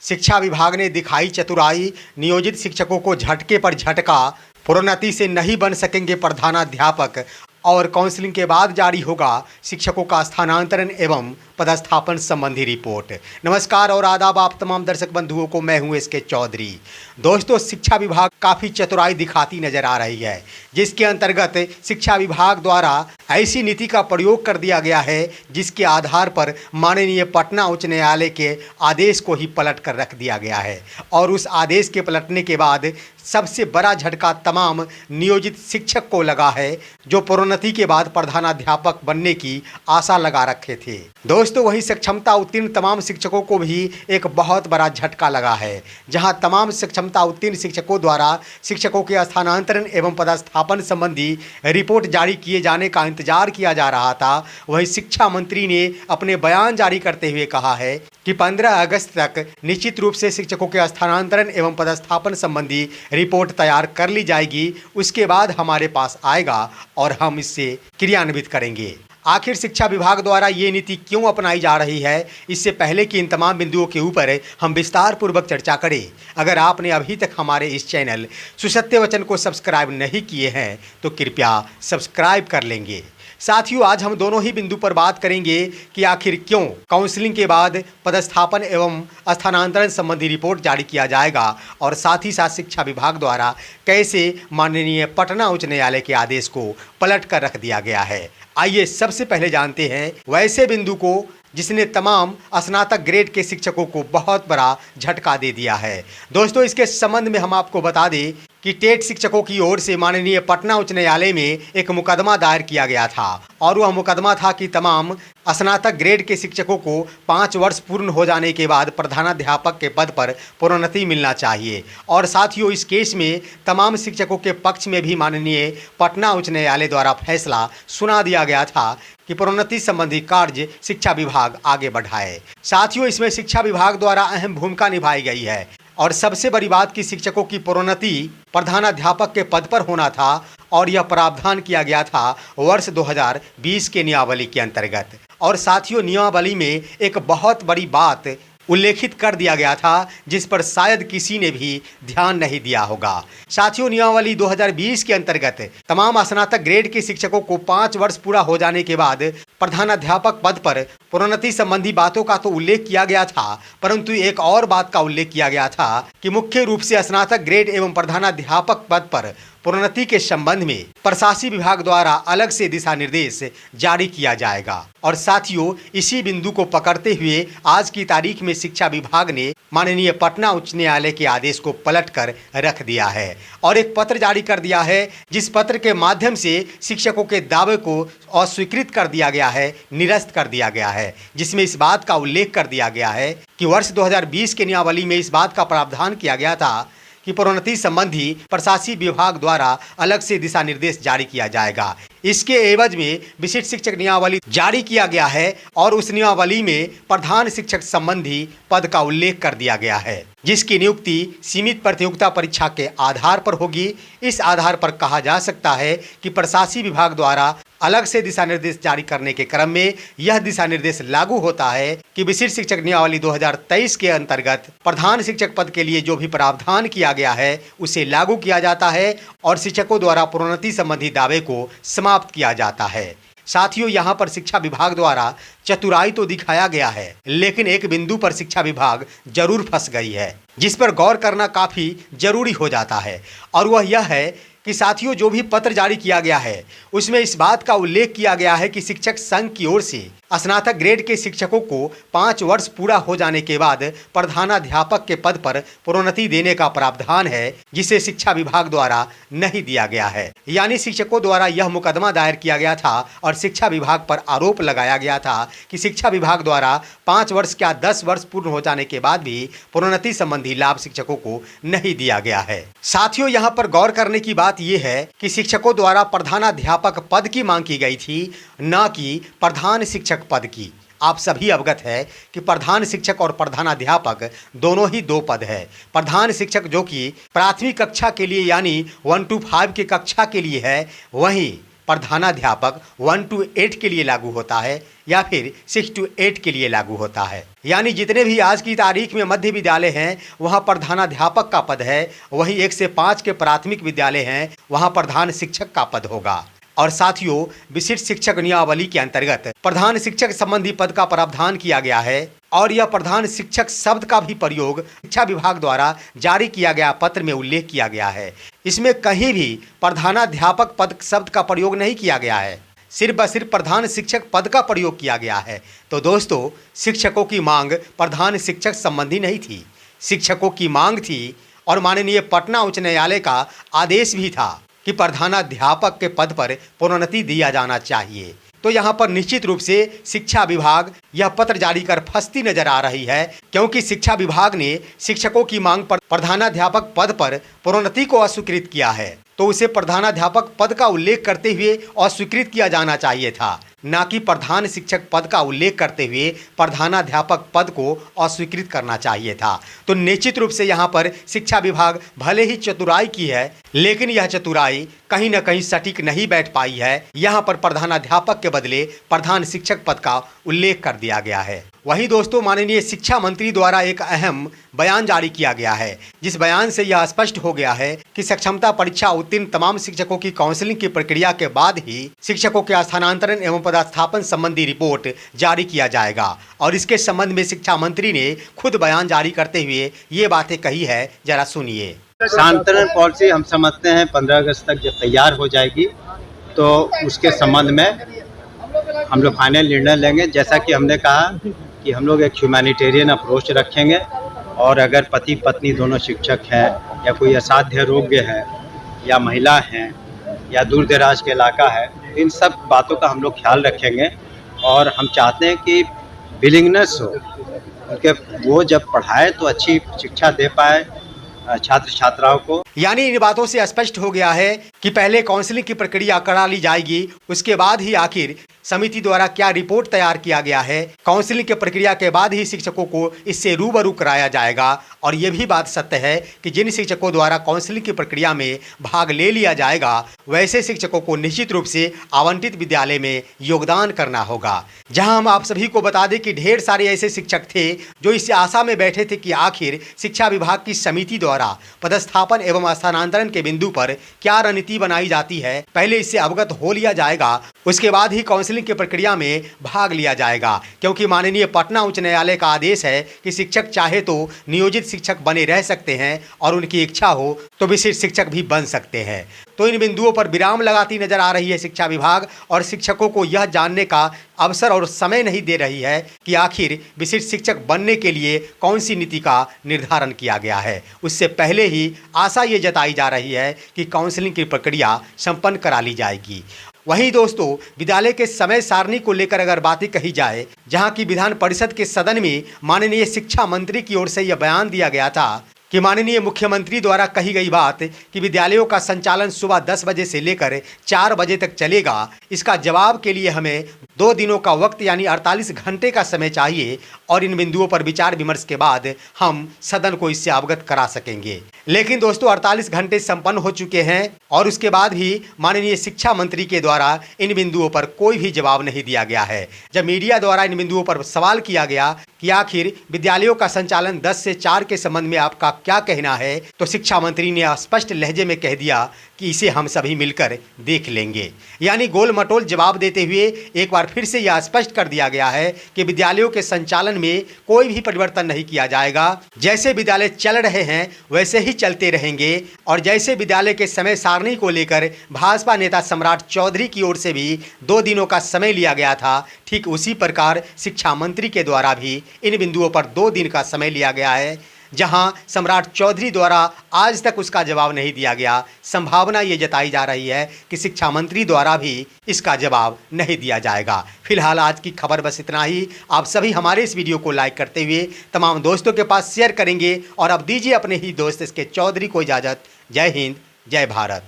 शिक्षा विभाग ने दिखाई चतुराई, नियोजित शिक्षकों को झटके पर झटका। प्रोन्नति से नहीं बन सकेंगे प्रधानाध्यापक और काउंसलिंग के बाद जारी होगा शिक्षकों का स्थानांतरण एवं पदस्थापन संबंधी रिपोर्ट। नमस्कार और आदाब आप तमाम दर्शक बंधुओं को, मैं हूं एसके चौधरी। दोस्तों, शिक्षा विभाग काफ़ी चतुराई दिखाती नजर आ रही है, जिसके अंतर्गत शिक्षा विभाग द्वारा ऐसी नीति का प्रयोग कर दिया गया है जिसके आधार पर माननीय पटना उच्च न्यायालय के आदेश को ही पलट कर रख दिया गया है। और उस आदेश के पलटने के बाद सबसे बड़ा झटका तमाम नियोजित शिक्षक को लगा है, जो प्रोन्नति के बाद प्रधानाध्यापक बनने की आशा लगा रखे थे। दोस्तों, वही सक्षमता उत्तीर्ण तमाम शिक्षकों को भी एक बहुत बड़ा झटका लगा है, जहां तमाम सक्षमता उत्तीर्ण शिक्षकों द्वारा शिक्षकों के स्थानांतरण एवं पदस्थापन संबंधी रिपोर्ट जारी किए जाने का इंतजार किया जा रहा था। वही शिक्षा मंत्री ने अपने बयान जारी करते हुए कहा है कि 15 अगस्त तक निश्चित रूप से शिक्षकों के स्थानांतरण एवं पदस्थापन संबंधी रिपोर्ट तैयार कर ली जाएगी। उसके बाद हमारे पास आएगा और हम इससे क्रियान्वित करेंगे। आखिर शिक्षा विभाग द्वारा ये नीति क्यों अपनाई जा रही है, इससे पहले कि इन तमाम बिंदुओं के ऊपर हम विस्तार पूर्वक चर्चा करें, अगर आपने अभी तक हमारे इस चैनल सुसत्य वचन को सब्सक्राइब नहीं किए हैं तो कृपया सब्सक्राइब कर लेंगे। साथियों, आज हम दोनों ही बिंदु पर बात करेंगे कि आखिर क्यों काउंसलिंग के बाद पदस्थापन एवं स्थानांतरण संबंधी रिपोर्ट जारी किया जाएगा और साथ ही साथ शिक्षा विभाग द्वारा कैसे माननीय पटना उच्च न्यायालय के आदेश को पलट कर रख दिया गया है। आइए सबसे पहले जानते हैं वैसे बिंदु को जिसने तमाम स्नातक ग्रेड के शिक्षकों को बहुत बड़ा झटका दे दिया है। दोस्तों, इसके संबंध में हम आपको बता दें कि टेट शिक्षकों की ओर से माननीय पटना उच्च न्यायालय में एक मुकदमा दायर किया गया था और वह मुकदमा था कि तमाम स्नातक ग्रेड के शिक्षकों को 5 वर्ष पूर्ण हो जाने के बाद प्रधानाध्यापक के पद पर प्रोन्नति मिलना चाहिए। और साथियों, इस केस में तमाम शिक्षकों के पक्ष में भी माननीय पटना उच्च न्यायालय द्वारा फैसला सुना दिया गया था कि प्रोन्नति संबंधी कार्य शिक्षा विभाग आगे बढ़ाए। साथियों, इसमें शिक्षा विभाग द्वारा अहम भूमिका निभाई गई है और सबसे बड़ी बात कि शिक्षकों की प्रोन्नति प्रधानाध्यापक के पद पर होना था और यह प्रावधान किया गया था वर्ष 2020 के नियमावली के अंतर्गत। और साथियों, नियमावली में एक बहुत बड़ी बात उल्लेखित कर दिया गया था जिस पर शायद किसी ने भी ध्यान नहीं दिया होगा। साथियों, नियमावली 2020 के अंतर्गत तमाम स्नातक ग्रेड के शिक्षकों को 5 वर्ष पूरा हो जाने के बाद प्रधानाध्यापक पद पर प्रोन्नति संबंधी बातों का तो उल्लेख किया गया था, परंतु एक और बात का उल्लेख किया गया था कि मुख्य रूप से स्नातक ग्रेड एवं प्रधानाध्यापक पद पर प्रोन्नति के संबंध में प्रशासनिक विभाग द्वारा अलग से दिशा निर्देश जारी किया जाएगा। और साथियों, इसी बिंदु को पकड़ते हुए आज की तारीख में शिक्षा विभाग ने माननीय पटना उच्च न्यायालय के आदेश को पलट कर रख दिया है और एक पत्र जारी कर दिया है, जिस पत्र के माध्यम से शिक्षकों के दावे को अस्वीकृत कर दिया गया है, निरस्त कर दिया गया है, जिसमें इस बात का उल्लेख कर दिया गया है कि वर्ष 2020 के नियमावली में इस बात का प्रावधान किया गया था कि प्रोन्नति संबंधी प्रशासनिक विभाग द्वारा अलग से दिशा निर्देश जारी किया जाएगा। इसके एवज में विशिष्ट शिक्षक नियमावली जारी किया गया है और उस नियमावली में प्रधान शिक्षक संबंधी पद का उल्लेख कर दिया गया है, जिसकी नियुक्ति सीमित प्रतियोगिता परीक्षा के आधार पर होगी। इस आधार पर कहा जा सकता है कि प्रशासनिक विभाग द्वारा अलग से दिशा निर्देश जारी करने के क्रम में यह दिशा निर्देश लागू होता है कि विशिष्ट शिक्षक नियमावली 2023 के अंतर्गत प्रधान शिक्षक पद के लिए जो भी प्रावधान किया गया है उसे लागू किया जाता है और शिक्षकों द्वारा प्रोन्नति संबंधी दावे को समाप्त किया जाता है। साथियों, यहाँ पर शिक्षा विभाग द्वारा चतुराई तो दिखाया गया है, लेकिन एक बिंदु पर शिक्षा विभाग जरूर फंस गई है, जिस पर गौर करना काफ़ी जरूरी हो जाता है। और वह यह है कि साथियों, जो भी पत्र जारी किया गया है उसमें इस बात का उल्लेख किया गया है कि शिक्षक संघ की ओर से स्नातक ग्रेड के शिक्षकों को 5 वर्ष पूरा हो जाने के बाद प्रधानाध्यापक के पद पर प्रोन्नति देने का प्रावधान है, जिसे शिक्षा विभाग द्वारा नहीं दिया गया है। यानी शिक्षकों द्वारा यह मुकदमा दायर किया गया था और शिक्षा विभाग पर आरोप लगाया गया था कि शिक्षा विभाग द्वारा 5 वर्ष क्या 10 वर्ष पूर्ण हो जाने के बाद भी प्रोन्नति संबंधी लाभ शिक्षकों को नहीं दिया गया है। साथियों, यहाँ पर गौर करने की बात यह है कि शिक्षकों द्वारा प्रधानाध्यापक पद की मांग की गई थी, न कि प्रधान शिक्षक पद की। आप सभी अवगत है कि प्रधान शिक्षक और प्रधानाध्यापक दोनों ही 2 पद है। प्रधान शिक्षक जो कि प्राथमिक कक्षा के लिए यानी 1 to 5 की कक्षा के लिए है, वहीं प्रधानाध्यापक 1 to 8 के लिए लागू होता है या फिर 6 to 8 के लिए लागू होता है। यानी जितने भी आज की तारीख में मध्य विद्यालय हैं वहाँ प्रधानाध्यापक का पद है, वहीं 1 से 5 के प्राथमिक विद्यालय हैं वहाँ प्रधान शिक्षक का पद होगा। और साथियों, विशिष्ट शिक्षक नियमावली के अंतर्गत प्रधान शिक्षक संबंधी पद का प्रावधान किया गया है और यह प्रधान शिक्षक शब्द का भी प्रयोग शिक्षा विभाग द्वारा जारी किया गया पत्र में उल्लेख किया गया है। इसमें कहीं भी प्रधानाध्यापक पद शब्द का प्रयोग नहीं किया गया है, सिर्फ व सिर्फ प्रधान शिक्षक पद का प्रयोग किया गया है। तो दोस्तों, शिक्षकों की मांग प्रधान शिक्षक संबंधी नहीं थी, शिक्षकों की मांग थी और माननीय पटना उच्च न्यायालय का आदेश भी था कि प्रधानाध्यापक के पद पर प्रोन्नति दिया जाना चाहिए। तो यहाँ पर निश्चित रूप से शिक्षा विभाग यह पत्र जारी कर फंसती नजर आ रही है, क्योंकि शिक्षा विभाग ने शिक्षकों की मांग पर प्रधानाध्यापक पद पर प्रोन्नति को अस्वीकृत किया है, तो उसे प्रधानाध्यापक पद का उल्लेख करते हुए अस्वीकृत किया जाना चाहिए था, न कि प्रधान शिक्षक पद का उल्लेख करते हुए प्रधानाध्यापक पद को अस्वीकृत करना चाहिए था। तो निश्चित रूप से यहाँ पर शिक्षा विभाग भले ही चतुराई की है, लेकिन यह चतुराई कहीं न कहीं सटीक नहीं बैठ पाई है। यहाँ पर प्रधानाध्यापक के बदले प्रधान शिक्षक पद का उल्लेख कर दिया गया है। वहीं दोस्तों, माननीय शिक्षा मंत्री द्वारा एक अहम बयान जारी किया गया है, जिस बयान से यह स्पष्ट हो गया है कि सक्षमता परीक्षा उत्तीर्ण तमाम शिक्षकों की काउंसलिंग की प्रक्रिया के बाद ही शिक्षकों के स्थानांतरण एवं पदस्थापन संबंधी रिपोर्ट जारी किया जाएगा। और इसके संबंध में शिक्षा मंत्री ने खुद बयान जारी करते हुए ये बातें कही है, जरा सुनिए। स्थानांतरण पॉलिसी हम समझते हैं 15 अगस्त तक जब तैयार हो जाएगी तो उसके संबंध में हम लोग फाइनल निर्णय लेंगे। जैसा कि हमने कहा कि हम लोग एक ह्यूमैनिटेरियन अप्रोच रखेंगे और अगर पति पत्नी दोनों शिक्षक हैं या कोई असाध्य रोग्य है या महिला हैं या दूर दराज के इलाका है, इन सब बातों का हम लोग ख्याल रखेंगे। और हम चाहते हैं कि विलिंगनेस हो उनके, वो जब पढ़ाए तो अच्छी शिक्षा दे पाए छात्र छात्राओं को। यानी इन बातों से स्पष्ट हो गया है कि पहले काउंसलिंग की प्रक्रिया करा ली जाएगी, उसके बाद ही आखिर समिति द्वारा क्या रिपोर्ट तैयार किया गया है, काउंसलिंग की प्रक्रिया के बाद ही शिक्षकों को इससे रूबरू कराया जाएगा। और ये भी बात सत्य है कि जिन शिक्षकों द्वारा काउंसलिंग की प्रक्रिया में भाग ले लिया जाएगा वैसे शिक्षकों को निश्चित रूप से आवंटित विद्यालय में योगदान करना होगा। जहां हम आप सभी को बता दें कि ढेर सारे ऐसे शिक्षक थे जो इस आशा में बैठे थे कि आखिर शिक्षा विभाग की समिति द्वारा पदस्थापन एवं स्थानांतरण के बिंदु पर क्या रणनीति बनाई जाती है, पहले इससे अवगत हो लिया जाएगा, उसके बाद ही काउंसलिंग की प्रक्रिया में भाग लिया जाएगा। क्योंकि माननीय पटना उच्च न्यायालय का आदेश है कि शिक्षक चाहे तो नियोजित शिक्षक बने रह सकते हैं और उनकी इच्छा हो तो विशिष्ट शिक्षक भी बन सकते हैं। तो इन बिंदुओं पर विराम लगाती नजर आ रही है शिक्षा विभाग और शिक्षकों को यह जानने का अवसर और समय नहीं दे रही है कि आखिर विशिष्ट शिक्षक बनने के लिए कौन सी नीति का निर्धारण किया गया है। उससे पहले ही आशा ये जताई जा रही है कि काउंसलिंग की प्रक्रिया संपन्न करा ली जाएगी। वहीं दोस्तों, विद्यालय के समय सारणी को लेकर अगर बातें कही जाए, जहां की विधान परिषद के सदन में माननीय शिक्षा मंत्री की ओर से यह बयान दिया गया था कि माननीय मुख्यमंत्री द्वारा कही गई बात कि विद्यालयों का संचालन सुबह 10 बजे से लेकर 4 बजे तक चलेगा, इसका जवाब के लिए हमें 2 दिनों का वक्त यानी 48 घंटे का समय चाहिए और इन बिंदुओं पर विचार विमर्श के बाद हम सदन को इससे अवगत करा सकेंगे। लेकिन दोस्तों, 48 घंटे संपन्न हो चुके हैं और उसके बाद भी माननीय शिक्षा मंत्री के द्वारा इन बिंदुओं पर कोई भी जवाब नहीं दिया गया है। जब मीडिया द्वारा इन बिंदुओं पर सवाल किया गया कि आखिर विद्यालयों का संचालन 10 से 4 के संबंध में आपका क्या कहना है, तो शिक्षा मंत्री ने स्पष्ट लहजे में कह दिया कि इसे हम सभी मिलकर देख लेंगे। यानी गोल मटोल जवाब देते हुए एक बार फिर से यह स्पष्ट कर दिया गया है कि विद्यालयों के संचालन में कोई भी परिवर्तन नहीं किया जाएगा। जैसे विद्यालय चल रहे हैं वैसे ही चलते रहेंगे और जैसे विद्यालय के समय सारणी को लेकर भाजपा नेता सम्राट चौधरी की ओर से भी 2 दिनों का समय लिया गया था, ठीक उसी प्रकार शिक्षा मंत्री के द्वारा भी इन बिंदुओं पर 2 दिन का समय लिया गया है, जहां सम्राट चौधरी द्वारा आज तक उसका जवाब नहीं दिया गया। संभावना ये जताई जा रही है कि शिक्षा मंत्री द्वारा भी इसका जवाब नहीं दिया जाएगा। फिलहाल आज की खबर बस इतना ही। आप सभी हमारे इस वीडियो को लाइक करते हुए तमाम दोस्तों के पास शेयर करेंगे और अब दीजिए अपने ही दोस्त इसके चौधरी को इजाज़त। जय हिंद, जय भारत।